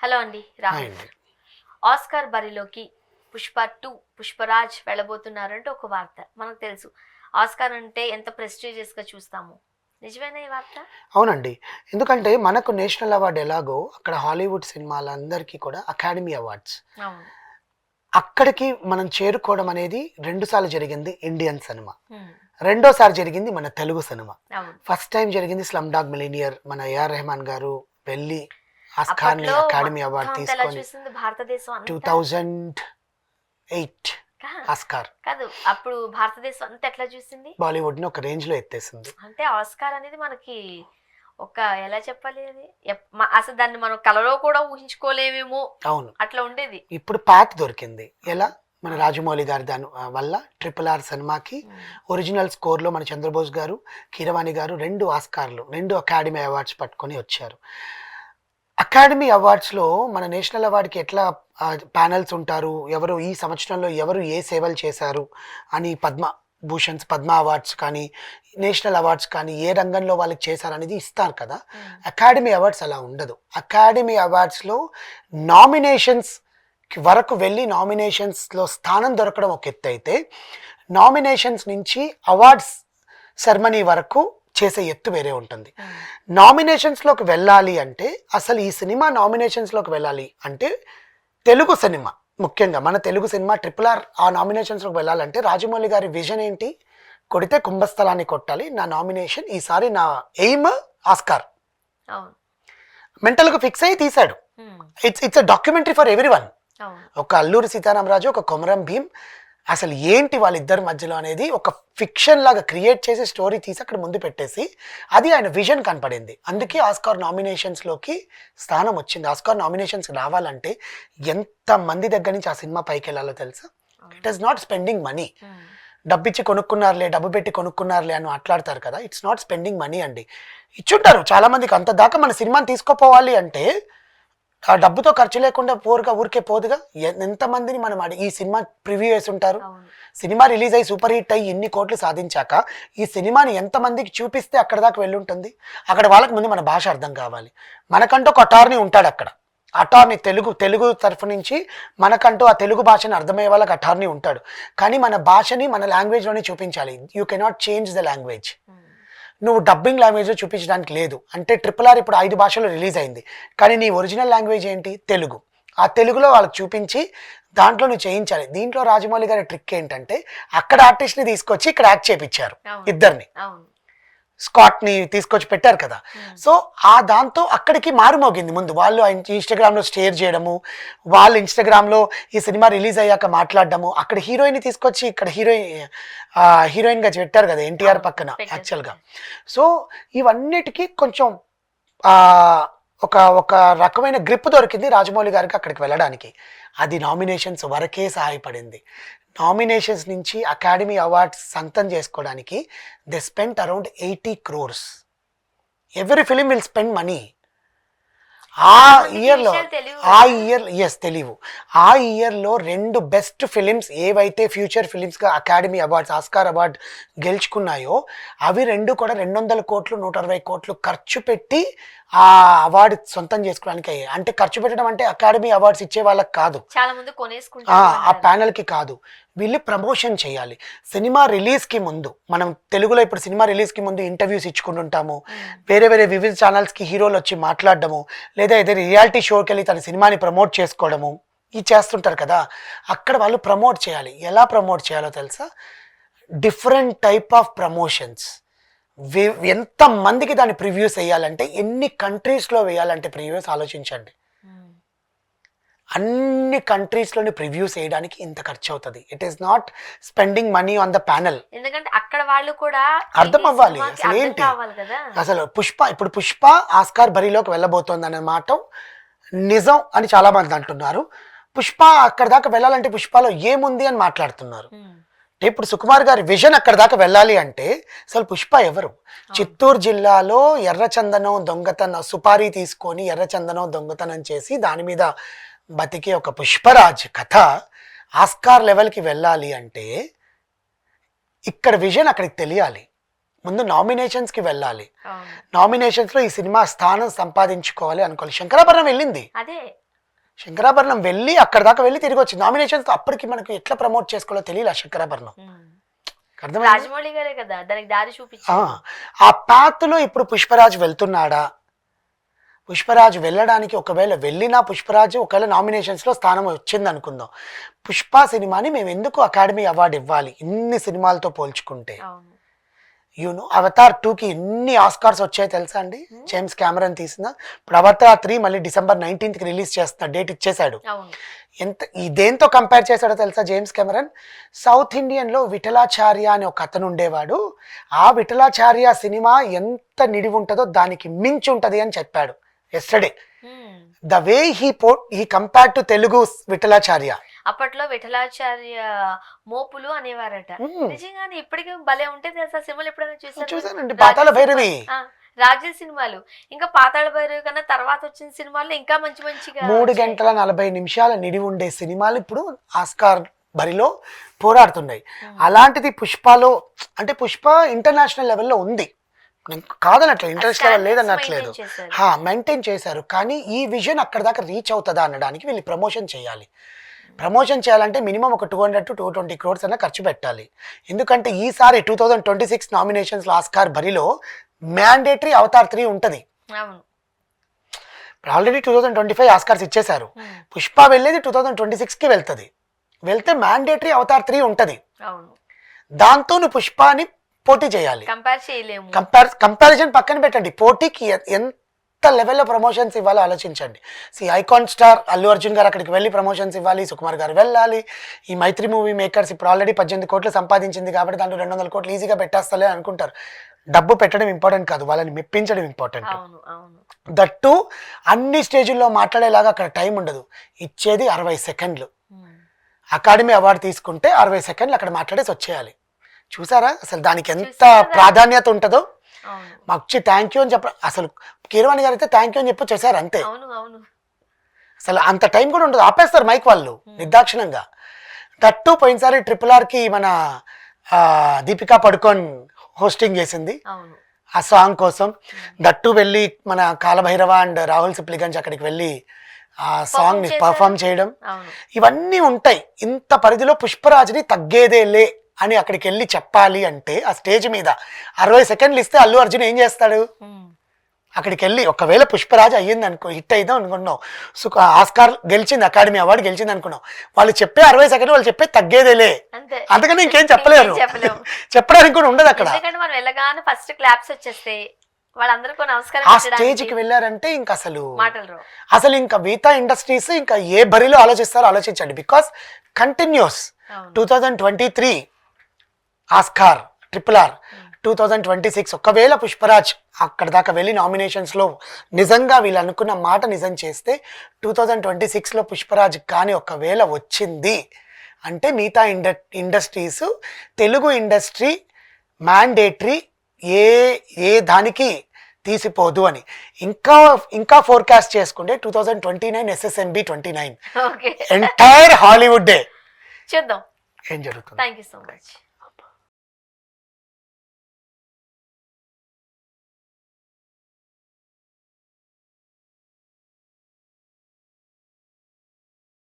Hello అండి hi Rahul. అండి. Oscar బరిలోకి పుష్ప 2 పుష్పరాజ్ వెళ్ళబోతున్నారంటే ఒక వార్త. మనకు తెలుసు ఆస్కార్ అంటే ఎంత ప్రెస్టీజియస్ గా చూస్తాము. నిజమేనా ఈ వార్త? అవునండి. ఎందుకంటే మనకు నేషనల్ అవార్డ్ ఎలాగో అక్కడ హాలీవుడ్ సినిమాలందరికీ కూడా అకాడమీ అవార్డ్స్. అవును. అక్కడికి మనం చేరుకోవడం అనేది 2 సార్లు జరిగింది ఇండియన్ సినిమా. హ్మ్. రెండోసారి జరిగింది మన తెలుగు సినిమా. అవును. ఫస్ట్ టైం జరిగింది 'స్లమ్ డాగ్ మిలినియర్' మన ఏఆర్ రెహమాన్ గారు వెళ్ళి ఆస్కార్‌ని అప్పట్లో అకాడమీ మొత్తం అవార్డ్ అంతా ఎలా తీసుకొని చూసింది భారతదేశం అంతా. 2008 కా- ఆస్కార్ కాదు, అప్పుడు భారతదేశం అంతా ఎట్లా చూసింది బాలీవుడ్‌ని ఒక రేంజ్‌లో ఎత్తేసింది. అంటే ఆస్కార్ అనేది మనకి ఒక ఎలా చెప్పాలి అది అసలు దాన్ని మనం కలలో కూడా ఊహించుకోలేమేమో. అవును. అట్లా ఉండేది. ఇప్పుడు పాత్ దొరికింది. ఎలా? మన అవును. రాజమౌళి గారి వల్ల 'RRR' సినిమాకి హ్మ్. ఒరిజినల్ స్కోర్‌లో మన చంద్రబోస్ గారు, కీరవాణి గారు 2 ఆస్కార్‌లు, 2 అకాడమీ అవార్డ్స్ పట్టుకొని వచ్చారు. అకాడమీ అవార్డ్స్‌లో మన నేషనల్ అవార్డ్‌కి ఎట్లా ప్యానెల్స్ ఉంటారు. ఎవరు ఈ సంవత్సరంలో ఎవరు ఏ సేవలు చేశారు అని పద్మ భూషణ్స్, పద్మ అవార్డ్స్ కానీ, నేషనల్ అవార్డ్స్ కానీ ఏ రంగంలో వాళ్ళకి చేశారనేది ఇస్తారు కదా! హ్మ్. అకాడమీ అవార్డ్స్ అలా ఉండదు. అకాడమీ అవార్డ్స్‌లో నామినేషన్స్ వరకు వెళ్ళి నామినేషన్స్‌లో స్థానం దొరకడం ఒక ఎత్తైతే, నామినేషన్స్ నుంచి అవార్డ్స్ సెరమనీ వరకు చేసే ఎత్తు వేరే ఉంటుంది. హ్మ్. నామినేషన్స్‌లోకి వెళ్ళాలి అంటే అసలు ఈ సినిమా నామినేషన్స్‌లోకి వెళ్ళాలి అంటే తెలుగు సినిమా ముఖ్యంగా మన తెలుగు సినిమా 'RRR' ఆ నామినేషన్స్‌లోకి వెళ్ళాలంటే రాజమౌళి గారి విజన్ ఏంటి? కొడితే కుంభస్థలాన్ని కొట్టాలి. నా నామినేషన్ ఈసారి నా ఎయిమ్ ఆస్కార్. అవును. మెంటల్‌గా ఫిక్స్ అయ్యి తీశాడు. హ్మ్. It's a documentary for everyone. అవును. ఒక అల్లూరి సీతారామరాజు, ఒక కొమరం భీమ్ అసలు ఏంటి వాళ్ళిద్దరి మధ్యలో అనేది ఒక ఫిక్షన్ లాగా క్రియేట్ చేసి స్టోరీ తీసి అక్కడ ముందు పెట్టేసి అది ఆయన విజన్ కనపడింది. అందుకే ఆస్కార్ నామినేషన్స్‌లోకి స్థానం వచ్చింది. ఆస్కార్ నామినేషన్స్ రావాలంటే ఎంతమంది దగ్గర నుంచి ఆ సినిమా పైకెళ్ళాలో తెలుసా? అవును. It is not spending money. హ్మ్. డబ్బిచ్చి కొనుక్కున్నారులే, డబ్బు పెట్టి కొనుక్కున్నారులే అని మాట్లాడతారు కదా! ఇట్స్ నాట్ స్పెండింగ్ మనీ అండి. ఇచ్చుంటారు చాలా మందికి అంత దాకా మన సినిమాని తీసుకుపోవాలి అంటే ఆ డబ్బుతో ఖర్చు లేకుండా ఊరికే పోదుగా. ఎంతమందిని మనం ఈ సినిమా ప్రివ్యూ వేసి ఉంటారు. అవును. సినిమా రిలీజ్ అయ్యి సూపర్ హిట్ అయ్యి ఇన్ని కోట్లు సాధించాక ఈ సినిమాని ఎంతమందికి చూపిస్తే అక్కడ దాకా వెళ్ళుంటుంది. అక్కడ వాళ్ళకి ముందు మన భాష అర్థం కావాలి. మనకంటూ ఒక అటార్నీ ఉంటాడు అక్కడ. అటార్నీ తెలుగు తరఫు నుంచి మనకంటూ ఆ తెలుగు భాషని అర్థమయ్యే వాళ్ళకి అటార్నీ ఉంటాడు. కానీ మన భాషని మన లాంగ్వేజ్లోనే చూపించాలి. You cannot change the language. హ్మ్. నువ్వు డబ్బింగ్ లాంగ్వేజ్లో చూపించడానికి లేదు. అంటే 'RRR' ఇప్పుడు 5 భాషల్లో రిలీజ్ అయింది. కానీ నీ ఒరిజినల్ లాంగ్వేజ్ ఏంటి? తెలుగు. ఆ తెలుగులో వాళ్ళకి చూపించి దాంట్లో నువ్వు చేయించాలి. దీంట్లో రాజమౌళి గారి ట్రిక్ ఏంటంటే అక్కడ ఆర్టిస్ట్ని తీసుకొచ్చి ఇక్కడ యాక్ట్ చేయించారు అవును. ఇద్దరిని. అవును. స్కాట్‌ని తీసుకొచ్చి పెట్టారు కదా! హ్మ్. సో, ఆ దాంతో అక్కడికి మారుమోగింది ముందు. వాళ్ళు ఇన్‌స్టాగ్రామ్‌లో షేర్ చేయడము, వాళ్ళు ఇన్‌స్టాగ్రామ్‌లో ఈ సినిమా రిలీజ్ అయ్యాక మాట్లాడడము, అక్కడ హీరోయిన్‌ని తీసుకొచ్చి ఇక్కడ హీరోయిన్‌గా పెట్టారు కదా! ఎన్టీఆర్ అవును. పక్కన పెట్టారు. యాక్చువల్‌గా. సో, ఇవన్నిటికి కొంచెం ఆహ్, ఒక ఒక రకమైన గ్రిప్ దొరికింది రాజమౌళి గారికి అక్కడికి వెళ్ళడానికి. అది నామినేషన్స్ వరకే సహాయపడింది. నామినేషన్స్ నుంచి అకాడమీ అవార్డ్స్ సొంతం చేసుకోవడానికి they spent around 80 crores. Every film will spend money. ఆ చాలా మందికి ఈ ఇయర్‌లో విషయాలు తెలియవు ఆ కదా. ఇయర్ యెస్ తెలివు. ఆ ఇయర్‌లో 2 బెస్ట్ ఫిలిమ్స్ ఏవైతే ఫ్యూచర్ ఫిలిమ్స్‌గా అకాడమీ అవార్డ్స్, ఆస్కార్ అవార్డ్ గెలుచుకున్నాయో అవి 2 కూడా 200 కోట్లు, 160 కోట్లు ఖర్చు పెట్టి ఆ అవార్డ్ సొంతం చేసుకోవడానికి అయ్యాయి. అంటే ఖర్చు పెట్టడం అంటే అకాడమీ అవార్డ్స్ ఇచ్చే వాళ్ళకి కాదు. చాలా మంది ఆ! కొనేసుకుంటారు ఆ అంటారు. ప్యానెల్‌కి కాదు. వీళ్ళు ప్రమోషన్ చేయాలి. సినిమా రిలీజ్‌కి ముందు మనం తెలుగులో ఇప్పుడు సినిమా రిలీజ్‌కి ముందు ఇంటర్వ్యూస్ ఇచ్చుకుంటుంటాము. హ్మ్. వేరే వివిధ ఛానల్స్‌కి హీరోలొచ్చి మాట్లాడడము, లేదా ఏదైనా రియాలిటీ షోకెళ్ళి తన సినిమాని ప్రమోట్ చేసుకోవడము, ఇది చేస్తుంటారు కదా! అక్కడ వాళ్ళు ప్రమోట్ చేయాలి. ఎలా ప్రమోట్ చేయాలో తెలుసా? Different type of promotions. ఎంతమందికి దాని ప్రివ్యూస్ ఎయ్యాలంటే, ఎన్ని కంట్రీస్‌లో వేయాలంటే ప్రివ్యూస్ ఆలోచించండి. హ్మ్. అన్ని కంట్రీస్‌లోని ప్రివ్యూస్ ఎయడానికి ఇంత ఖర్చవుతది. It is not spending money on the panel. ఎందుకంటే అక్కడ వాళ్ళు కూడా అర్థం ఈ అవ్వాలి. సినిమాకి అసలు అర్థం ఏంటి? కావాలి కదా. అసలు ఇప్పుడు 'పుష్ప' ఆస్కార్ బరిలోకి వెళ్ళబోతోందనే మాట నిజం అని చాలా మంది అంటున్నారు. 'పుష్ప' అక్కడి దాకా వెళ్ళాలంటే 'పుష్పలో' ఏముంది అని మాట్లాడుతున్నారు. హ్మ్. అంటే ఇప్పుడు సుకుమార్ గారి విజన్ అక్కడి దాకా వెళ్ళాలి అంటే అసలు 'పుష్ప' ఎవరు? అవును. చిత్తూరు జిల్లాలో ఎర్రచందనం దొంగతనం సుపారీ తీసుకొని ఎర్రచందనం దొంగతనం చేసి దాని మీద బతికే ఒక పుష్పరాజ్ కథ ఆస్కార్ లెవెల్‌కి వెళ్ళాలి అంటే ఇక్కడ విజన్ అక్కడికి తెలియాలి. ముందు నామినేషన్స్‌కి వెళ్ళాలి. అవును. నామినేషన్స్‌లో ఈ సినిమా స్థానం సంపాదించుకోవాలి అనుకోవాలి. 'శంకరాభరణం' వెళ్ళింది. అదే శంకరాభరణం వెళ్ళి అక్కడ దాకా వెళ్ళి తిరిగి వచ్చింది. నామినేషన్స్ అప్పటికి మనకు ఎట్లా ప్రమోట్ చేసుకోవాలో తెలియదు శంకరాభరణం. అర్థమైందా? రాజమౌళి గారే కదా దానికి దారి చూపించారు. ఆ పాత్రలో ఇప్పుడు పుష్పరాజ్ వెళ్తున్నాడా? పుష్పరాజ్ వెళ్ళడానికి ఒకవేళ వెళ్ళినా పుష్పరాజ్ ఒకవేళ నామినేషన్స్లో స్థానం వచ్చింది అనుకుందాం, పుష్ప సినిమాని మేము ఎందుకు అకాడమీ అవార్డు ఇవ్వాలి ఇన్ని సినిమాలతో పోల్చుకుంటే? యూనో అవతార్ 2కి ఎన్ని ఆస్కార్స్ వచ్చాయో తెలుసా అండి? జేమ్స్ కెమెరన్ తీసిన. ఇప్పుడు అవతార్ 3 మళ్ళీ December 19th రిలీజ్ చేస్తున్నా, డేట్ ఇచ్చేశాడు. ఎంత దేంతో కంపేర్ చేశాడో తెలుసా జేమ్స్ కెమెరన్? సౌత్ ఇండియన్లో విఠలాచార్య అని ఒక అతను ఉండేవాడు, ఆ విఠలాచార్య సినిమా ఎంత నిడివి ఉంటుందో దానికి మించి ఉంటుంది అని చెప్పాడు yesterday. The way he compare to Telugu Vithalacharya. అప్పట్లో విఠలాచార్య మోపులు అనేవారట. నిజంగానే ఇప్పటికీ భలే ఉంటే తెలుసా సినిమాలు ఎప్పుడైనా చూసానండి. పాతాళ భైరవి, రాజుల సినిమాలు, ఇంకా పాతాళ భైరవి కన్నా తర్వాత వచ్చిన సినిమాలు ఇంకా మంచి మంచిగా 3 గంటల 40 నిమిషాల నిడివి ఉండే సినిమాలు ఇప్పుడు ఆస్కార్ బరిలో పోరాడుతున్నాయి. అలాంటిది పుష్పలో, అంటే పుష్ప ఇంటర్నేషనల్ లెవెల్లో ఉంది, కాదనట్లు ఇంట్రెస్ట్ లెవెల్ లేదన్నట్లేదు, మెయింటైన్ చేశారు. కానీ ఈ విజన్ అక్కడ దాకా రీచ్ అవుతుందా అనడానికి వీళ్ళు ప్రమోషన్ చేయాలి. ప్రమోషన్ చేయాలంటే మినిమం ఒక 200 to 220 crores అన్న ఖర్చు పెట్టాలి. ఎందుకంటే ఈసారి 2026 నామినేషన్స్ ఆస్కార్ బరిలో మ్యాండేటరీ అవతార్ 3 ఉంటుంది. ఆల్రెడీ 2025 ఆస్కార్స్ ఇచ్చేశారు. పుష్ప వెళ్ళేది 2026కి వెళ్తుంది. వెళ్తే మ్యాండేటరీ అవతార్ 3 ఉంటుంది. దాంతో నువ్వు పుష్పాని పోటీ చేయాలి. కంపారిజన్ పక్కన పెట్టండి, పోటీకి ఎంత లెవెల్లో ప్రమోషన్స్ ఇవ్వాలో ఆలోచించండి. ఐకాన్ స్టార్ అల్లు అర్జున్ గారు అక్కడికి వెళ్ళి ప్రమోషన్స్ ఇవ్వాలి, సుకుమార్ గారు వెళ్ళాలి. ఈ మైత్రి మూవీ మేకర్స్ ఇప్పుడు ఆల్రెడీ 18 కోట్లు సంపాదించింది కాబట్టి దాంట్లో 200 కోట్లు ఈజీగా పెట్టేస్తలే అనుకుంటారు. డబ్బు పెట్టడం ఇంపార్టెంట్ కాదు, వాళ్ళని మెప్పించడం ఇంపార్టెంట్. దట్టు అన్ని స్టేజ్ల్లో మాట్లాడేలాగా అక్కడ టైం ఉండదు, ఇచ్చేది 60 సెకండ్లు. అకాడమీ అవార్డు తీసుకుంటే 60 సెకండ్లు అక్కడ మాట్లాడేసి వచ్చేయాలి. చూసారా అసలు దానికి ఎంత ప్రాధాన్యత ఉంటుందో? మాకు థ్యాంక్ యూ అని చెప్ప, అసలు కీరవాణి గారు అయితే థ్యాంక్ యూ అని చెప్పి చేశారు అంతే. అసలు అంత టైం కూడా ఉండదు, ఆపేస్తారు మైక్ వాళ్ళు నిర్దాక్షిణంగా. దట్టు పోయినసారి RRRకి మన దీపికా పడుకోన్ హోస్టింగ్ చేసింది ఆ సాంగ్ కోసం. దట్టు వెళ్ళి మన కాలభైరవ అండ్ రాహుల్ సిప్లిగంజ్ అక్కడికి వెళ్ళి ఆ సాంగ్ ని పర్ఫామ్ చేయడం, ఇవన్నీ ఉంటాయి. ఇంత పరిధిలో పుష్పరాజ్ని తగ్గేదేలే అని అక్కడికి వెళ్ళి చెప్పాలి అంటే ఆ స్టేజ్ మీద 60 సెకండ్లు ఇస్తే అల్లు అర్జున్ ఏం చేస్తాడు? అక్కడికి వెళ్ళి ఒకవేళ పుష్పరాజ్ అయ్యింది అనుకో, హిట్ అయిందో అనుకున్నావు, ఆస్కార్ గెలిచింది, అకాడమీ అవార్డు గెలిచింది అనుకున్నావు, వాళ్ళు చెప్పే 60 సెకండ్లు వాళ్ళు చెప్పే తగ్గేదేలే, అందుకని ఇంకేం చెప్పలేరు, చెప్పడానికి కూడా ఉండదు అక్కడ. ఆ స్టేజ్ కి వెళ్ళారంటే ఇంకా అసలు ఇంకా మిగతా ఇండస్ట్రీస్ ఇంకా ఏ బరిలో ఆలోచిస్తారో ఆలోచించండి. బికాస్ కంటిన్యూస్ 2023 ఆస్కార్ RRR, 2026 ఒకవేళ పుష్పరాజ్ అక్కడ దాకా వెళ్ళి నామినేషన్స్లో నిజంగా వీళ్ళు అనుకున్న మాట నిజం చేస్తే 2026లో పుష్పరాజ్ కానీ ఒకవేళ వచ్చింది అంటే మిగతా ఇండస్ట్రీస్, తెలుగు ఇండస్ట్రీ మ్యాండేటరీ ఏ దానికి తీసిపోదు అని ఇంకా ఫోర్కాస్ట్ చేసుకుంటే 2029 SSMB 29 ఎంటైర్ హాలీవుడ్ డే చూద్దాం ఏం జరుగుతుంది. Thank you so much.